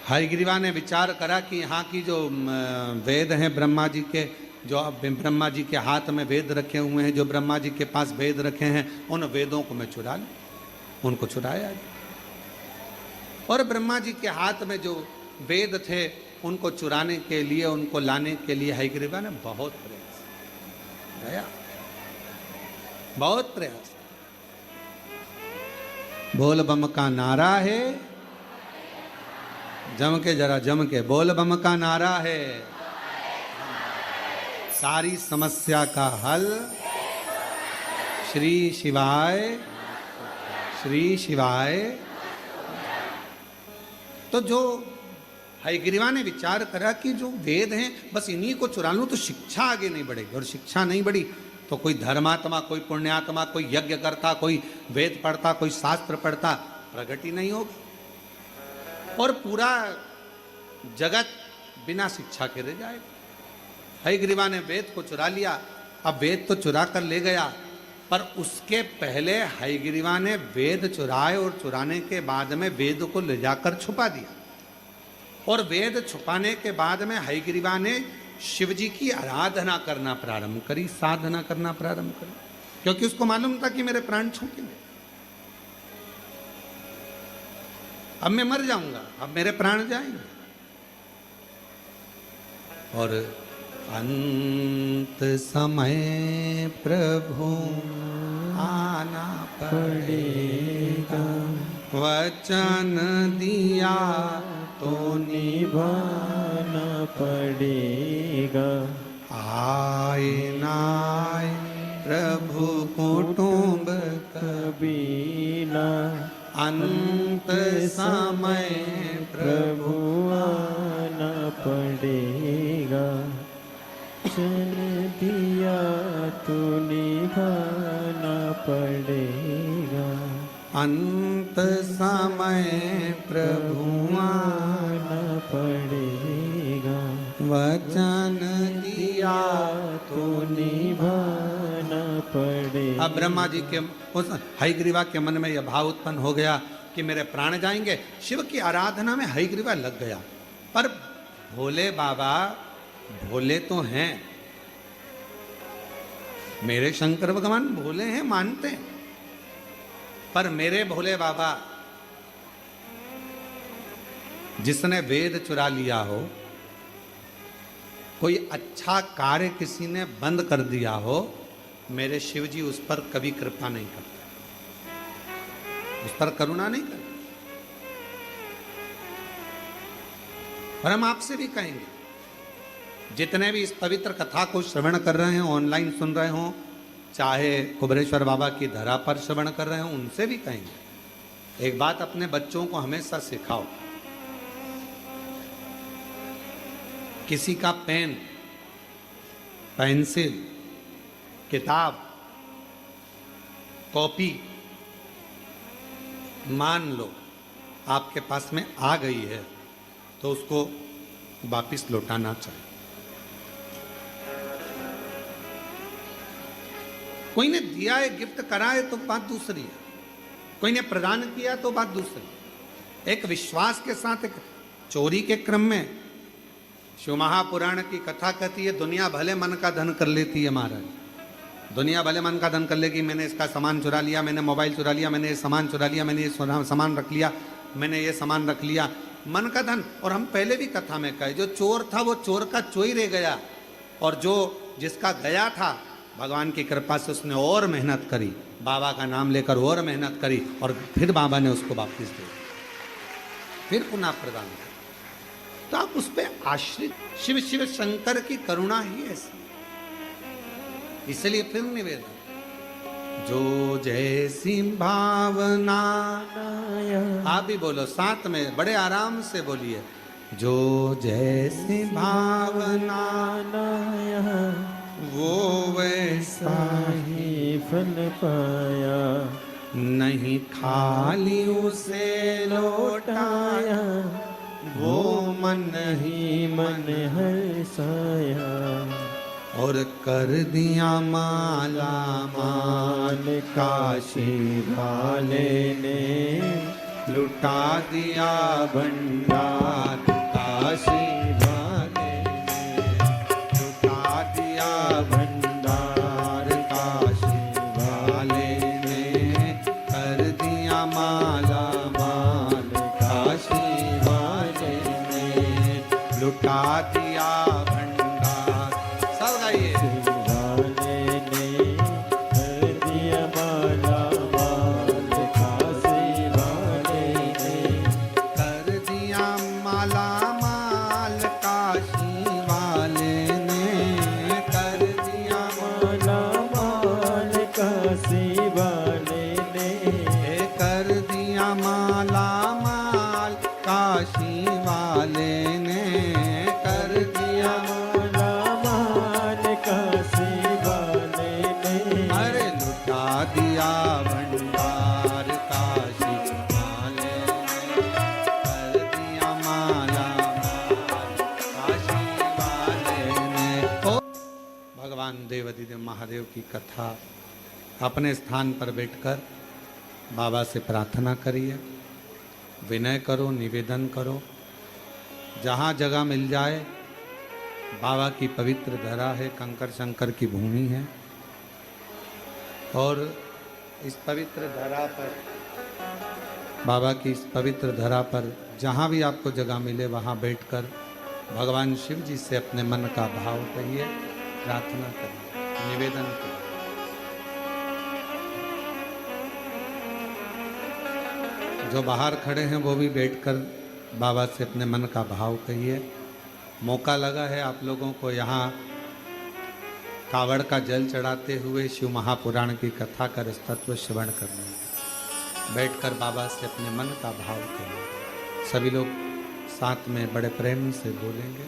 हयग्रीवा ने विचार करा कि यहाँ की जो वेद हैं ब्रह्मा जी के, जो ब्रह्मा जी के हाथ में वेद रखे हुए हैं, जो ब्रह्मा जी के पास वेद रखे हैं, उन वेदों को मैं चुरा लूं। उनको चुराया और ब्रह्मा जी के हाथ में जो वेद थे उनको चुराने के लिए, उनको लाने के लिए हयग्रीवा ने बहुत प्रयास किया, बहुत प्रयास। बोल बम का नारा है, जम के जरा जम के बोल बम का नारा है, सारी समस्या का हल श्री शिवाय, श्री शिवाय। तो जो हयग्रीवा ने विचार करा कि जो वेद हैं बस इन्हीं को चुरा लूं तो शिक्षा आगे नहीं बढ़ेगी, और शिक्षा नहीं बढ़ी तो कोई धर्मात्मा, कोई पुण्यात्मा, कोई यज्ञ करता, कोई वेद पढ़ता, कोई शास्त्र पढ़ता, प्रगति नहीं होगी और पूरा जगत बिना शिक्षा के रह जाएगा। हयग्रीवा ने वेद को चुरा लिया। अब वेद तो चुरा कर ले गया, पर उसके पहले हयग्रीवा ने वेद चुराए और चुराने के बाद में वेद को ले जाकर छुपा दिया। और वेद छुपाने के बाद में हयग्रीवा ने शिव जी की आराधना करना प्रारंभ करी, साधना करना प्रारंभ करी, क्योंकि उसको मालूम था कि मेरे प्राण छूटेंगे, अब मैं मर जाऊंगा, अब मेरे प्राण जाएंगे। और अंत समय प्रभु आना पड़ेगा, वचन दिया तो निभाना पड़ेगा। आए नाय प्रभु कुटुंब कबीला, अंत समय प्रभु आना पड़ेगा। वचन दिया तो निभाना पड़ेगा, अंत समय प्रभु आना पड़ेगा। वचन दिया तो निभाना पड़ेगा। अब ब्रह्मा जी के उस हयग्रीवा के मन में यह भाव उत्पन्न हो गया कि मेरे प्राण जाएंगे। शिव की आराधना में हयग्रीवा लग गया, पर भोले बाबा भोले तो हैं, मेरे शंकर भगवान भोले हैं, मानते हैं, पर मेरे भोले बाबा जिसने वेद चुरा लिया हो, कोई अच्छा कार्य किसी ने बंद कर दिया हो, मेरे शिव जी उस पर कभी कृपा नहीं करते, उस पर करुणा नहीं करते। और हम आपसे भी कहेंगे, जितने भी इस पवित्र कथा को श्रवण कर रहे हैं, ऑनलाइन सुन रहे हो, चाहे कुबेरेश्वर बाबा की धरा पर श्रवण कर रहे हो, उनसे भी कहेंगे, एक बात अपने बच्चों को हमेशा सिखाओ, किसी का पेन, पेंसिल, किताब, कॉपी मान लो आपके पास में आ गई है तो उसको वापिस लौटाना चाहिए। कोई ने दिया है, गिफ्ट करा है तो बात दूसरी है, कोई ने प्रदान किया तो बात दूसरी। एक विश्वास के साथ एक चोरी के क्रम में शिव महापुराण की कथा कहती है, दुनिया भले मन का धन कर लेती है महाराज, दुनिया भले मन का धन कर लेगी, मैंने इसका सामान चुरा लिया, मैंने मोबाइल चुरा लिया, मैंने ये सामान चुरा लिया, मैंने ये सामान रख लिया, मैंने ये सामान रख लिया, मन का धन। और हम पहले भी कथा में कहे, जो चोर था वो चोर का चोरी रह गया, और जो जिसका गया था भगवान की कृपा से उसने और मेहनत करी, बाबा का नाम लेकर और मेहनत करी, और फिर बाबा ने उसको वापस दे, फिर पुनः प्रदान किया। तो आप उस पर आश्रित, शिव शिव शंकर की करुणा ही ऐसी, इसलिए फिर निवेदन, जो जैसी भावना, आप भी बोलो साथ में, बड़े आराम से बोलिए, जो जैसी भावना वो वैसा ही फल पाया, नहीं खाली उसे लौटाया, वो मन ही मन हर्षाया, और कर दिया माला माल काशी वाले ने, लुटा दिया भंडार लुटा दिया भंडार। सब गाइए। वाले ने कर दिया माला माल, काशी वाले ने कर दिया माला माल, काशी वाले ने कर दिया माला माल, काशी वाले ने कर दिया माला माल, काशी वाले ने कर दिया। माला माल, काशी वाले ने अरे लुटा दिया भंडार, काशी वाले ने कर दिया माला माल, काशी वाले ने। ओ भगवान देवाधिदेव महादेव की कथा अपने स्थान पर बैठकर बाबा से प्रार्थना करिए, विनय करो, निवेदन करो। जहाँ जगह मिल जाए, बाबा की पवित्र धरा है, कंकर शंकर की भूमि है, और इस पवित्र धरा पर, बाबा की इस पवित्र धरा पर जहाँ भी आपको जगह मिले वहाँ बैठकर भगवान शिव जी से अपने मन का भाव कहिए, प्रार्थना करिए, निवेदन करिए। जो बाहर खड़े हैं वो भी बैठकर बाबा से अपने मन का भाव कहिए। मौका लगा है आप लोगों को यहाँ कावड़ का जल चढ़ाते हुए शिव महापुराण की कथा का तत्व श्रवण करने, बैठकर बाबा से अपने मन का भाव करिए। सभी लोग साथ में बड़े प्रेम से बोलेंगे।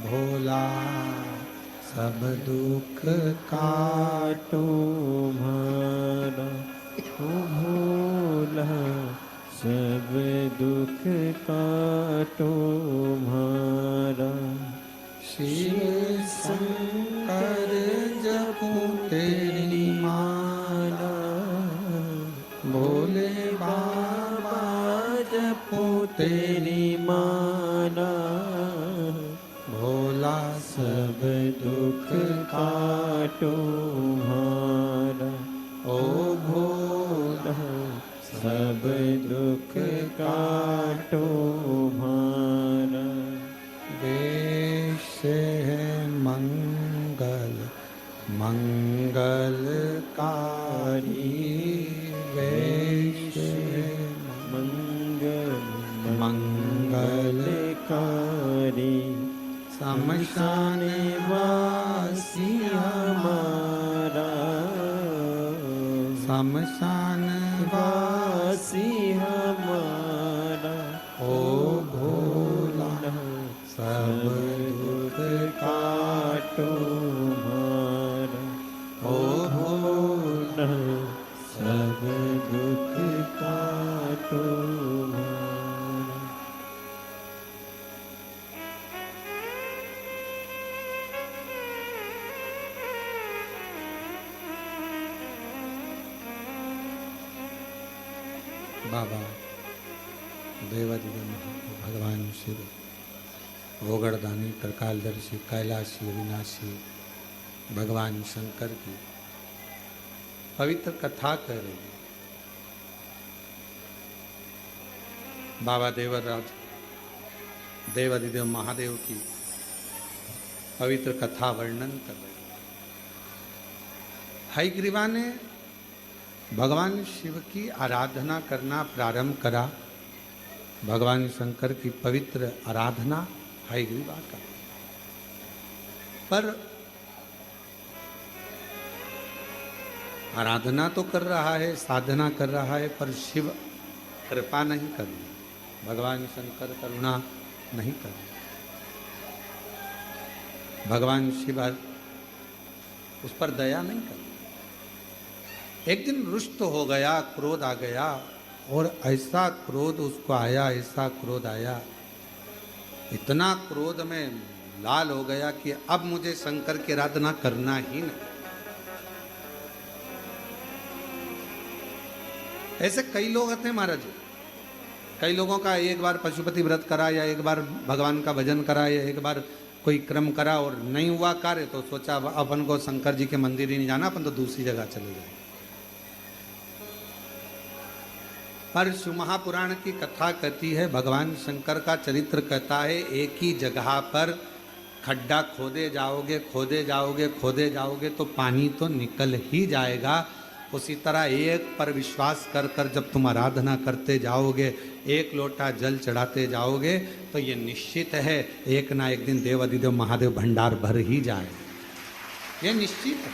भोला सब दुख काटो मारा, ओ भोला सब दुख काटो मारा। शिव शंकर जपूं तेरी माला, भोले बाबा जपूं तेरी माला, भोला सब दुख काटो मारा, ओ भोला सब दुख काटो मारा। वेश है मंगल मंगलकारी, वेश है मंगल मंगलकारी, शमशान वासी हमारा, शमशान वासी हमारा। ओ भोला सब दुख काटो मारा, ओ भोला सब दुख काटो मारा। बाबा देवाधिदेव भगवान शिव, गोगड़दानी, त्रिकालदर्शी, कैलाशी, अविनाशी भगवान शंकर की पवित्र कथा कर रही है। बाबा देवराज देवाधिदेव महादेव की पवित्र कथा वर्णन कर रहे हैं। हयग्रीवा ने भगवान शिव की आराधना करना प्रारंभ करा। भगवान शंकर की पवित्र आराधना हयग्रीवा का, पर आराधना तो कर रहा है, साधना कर रहा है, पर शिव कृपा नहीं कर रहे, भगवान शंकर करुणा नहीं कर रहे। भगवान शिव उस पर दया नहीं कर रहे। एक दिन रुष्ट हो गया, क्रोध आ गया, और ऐसा क्रोध उसको आया, ऐसा क्रोध आया, इतना क्रोध में लाल हो गया कि अब मुझे शंकर की आराधना करना ही नहीं। ऐसे कई लोग आते हैं महाराज, कई लोगों का एक बार पशुपति व्रत करा, या एक बार भगवान का भजन करा, या एक बार कोई क्रम करा और नहीं हुआ कार्य, तो सोचा अपन को शंकर जी के मंदिर ही नहीं जाना, अपन तो दूसरी जगह चले जाए। पर शिव महापुराण की कथा कहती है, भगवान शंकर का चरित्र कहता है, एक ही जगह पर खड्डा खोदे जाओगे, खोदे जाओगे, खोदे जाओगे तो पानी तो निकल ही जाएगा। उसी तरह एक पर विश्वास कर कर जब तुम आराधना करते जाओगे, एक लोटा जल चढ़ाते जाओगे, तो ये निश्चित है एक ना एक दिन देव अधिदेव महादेव भंडार भर ही जाए, ये निश्चित है।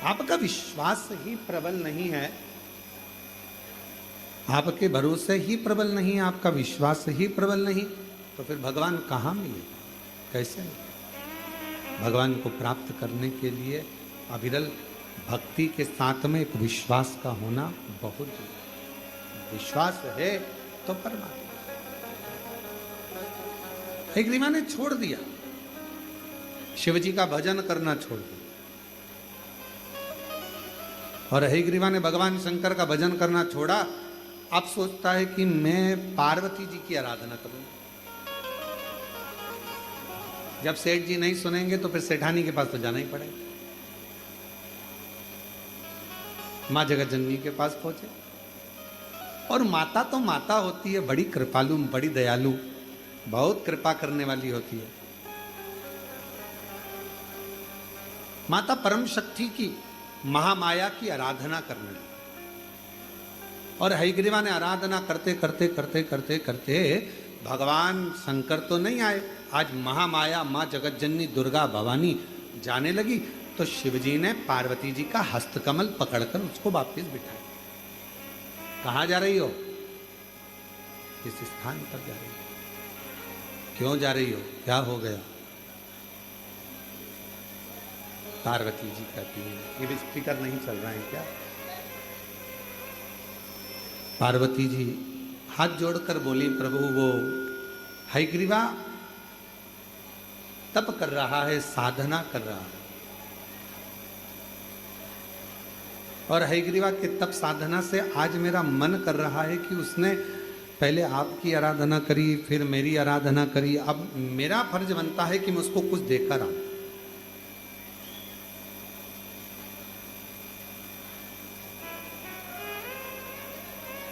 आपका विश्वास ही प्रबल नहीं है, आपके भरोसे ही प्रबल नहीं है, आपका विश्वास ही प्रबल नहीं, तो फिर भगवान कहाँ मिले, कैसे मिले? भगवान को प्राप्त करने के लिए अविरल भक्ति के साथ में एक विश्वास का होना बहुत जरूरी। विश्वास है तो परमात्मा। एक रीमा ने छोड़ दिया, शिव जी का भजन करना छोड़ दिया, और हयग्रीवा ने भगवान शंकर का भजन करना छोड़ा। अब सोचता है कि मैं पार्वती जी की आराधना करूं। जब सेठ जी नहीं सुनेंगे तो फिर सेठानी के पास तो जाना ही पड़ेगा। मां जगत जननी के पास पहुंचे, और माता तो माता होती है, बड़ी कृपालु, बड़ी दयालु, बहुत कृपा करने वाली होती है। माता परम शक्ति की, महामाया की आराधना करने लगी, और हयग्रीवा ने आराधना करते करते करते करते करते भगवान शंकर तो नहीं आए, आज महामाया माँ जगतजननी दुर्गा भवानी जाने लगी, तो शिवजी ने पार्वती जी का हस्तकमल पकड़कर उसको वापस बिठाया। कहाँ जा रही हो? किस स्थान पर जा रही हो? क्यों जा रही हो? क्या हो गया? पार्वती जी कहती है, ये स्पीकर नहीं चल रहा है क्या? पार्वती जी हाथ जोड़कर बोली, प्रभु वो हयग्रीवा तप कर रहा है, साधना कर रहा है, और हयग्रीवा के तप साधना से आज मेरा मन कर रहा है कि उसने पहले आपकी आराधना करी, फिर मेरी आराधना करी, अब मेरा फर्ज बनता है कि मैं उसको कुछ देकर आऊं।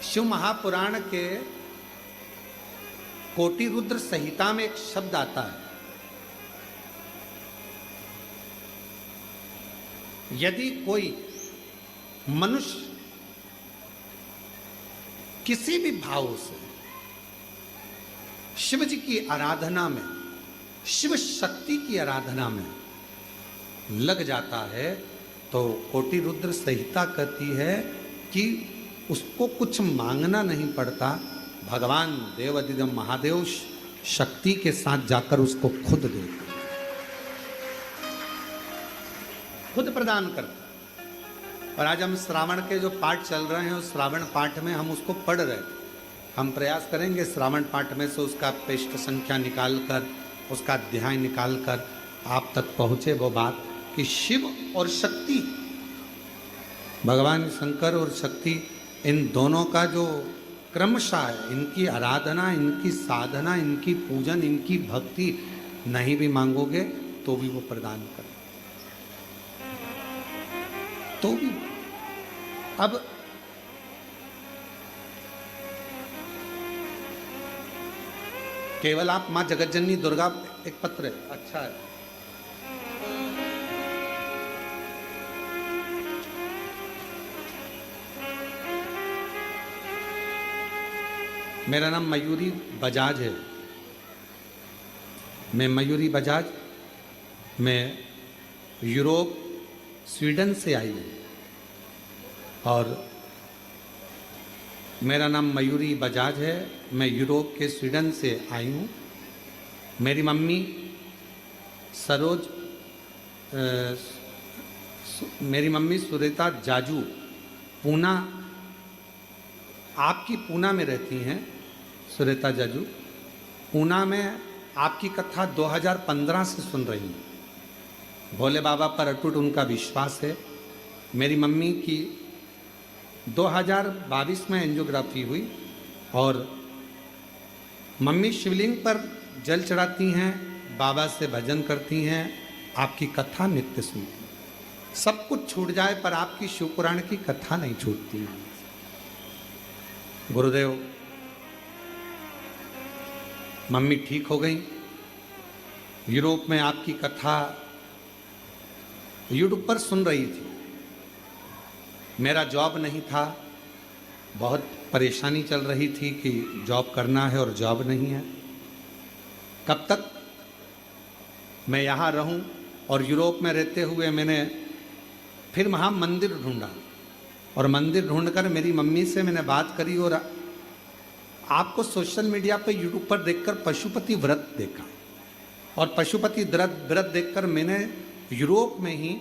शिव महापुराण के कोटि रुद्र संहिता में एक शब्द आता है, यदि कोई मनुष्य किसी भी भाव से शिव जी की आराधना में, शिव शक्ति की आराधना में लग जाता है, तो कोटि रुद्र संहिता कहती है कि उसको कुछ मांगना नहीं पड़ता, भगवान देव अधिदेव महादेव शक्ति के साथ जाकर उसको खुद देते, खुद प्रदान करता। और आज हम श्रावण के जो पाठ चल रहे हैं, उस श्रावण पाठ में हम उसको पढ़ रहे हैं। हम प्रयास करेंगे श्रावण पाठ में से उसका पृष्ठ संख्या निकालकर, उसका अध्याय निकालकर आप तक पहुँचे वो बात कि शिव और शक्ति, भगवान शंकर और शक्ति, इन दोनों का जो क्रमशः है, इनकी आराधना, इनकी साधना, इनकी पूजन, इनकी भक्ति नहीं भी मांगोगे तो भी वो प्रदान कर, तो भी। अब केवल आप मां जगतजननी दुर्गा, एक पत्र है, अच्छा है, मेरा नाम मयूरी बजाज है, मैं मयूरी बजाज, मैं यूरोप स्वीडन से आई हूँ और मेरा नाम मयूरी बजाज है। मैं यूरोप के स्वीडन से आई हूँ। मेरी मम्मी सरोज मेरी मम्मी सुरेता जाजू पूना, आपकी पूना में रहती हैं। सुरेता जाजू पूना में आपकी कथा 2015 से सुन रही हूँ। भोले बाबा पर अटूट उनका विश्वास है। मेरी मम्मी की 2022 में एंजियोग्राफी हुई और मम्मी शिवलिंग पर जल चढ़ाती हैं, बाबा से भजन करती हैं, आपकी कथा नित्य सुनती हैं। सब कुछ छूट जाए पर आपकी शिव पुराण की कथा नहीं छूटती। गुरुदेव, मम्मी ठीक हो गई। यूरोप में आपकी कथा यूट्यूब पर सुन रही थी। मेरा जॉब नहीं था, बहुत परेशानी चल रही थी कि जॉब करना है और जॉब नहीं है, कब तक मैं यहाँ रहूं। और यूरोप में रहते हुए मैंने फिर वहाँ मंदिर ढूंढा और मंदिर ढूंढकर मेरी मम्मी से मैंने बात करी और आपको सोशल मीडिया पर यूट्यूब पर देखकर पशुपति व्रत देखा और पशुपति व्रत देखकर मैंने यूरोप में ही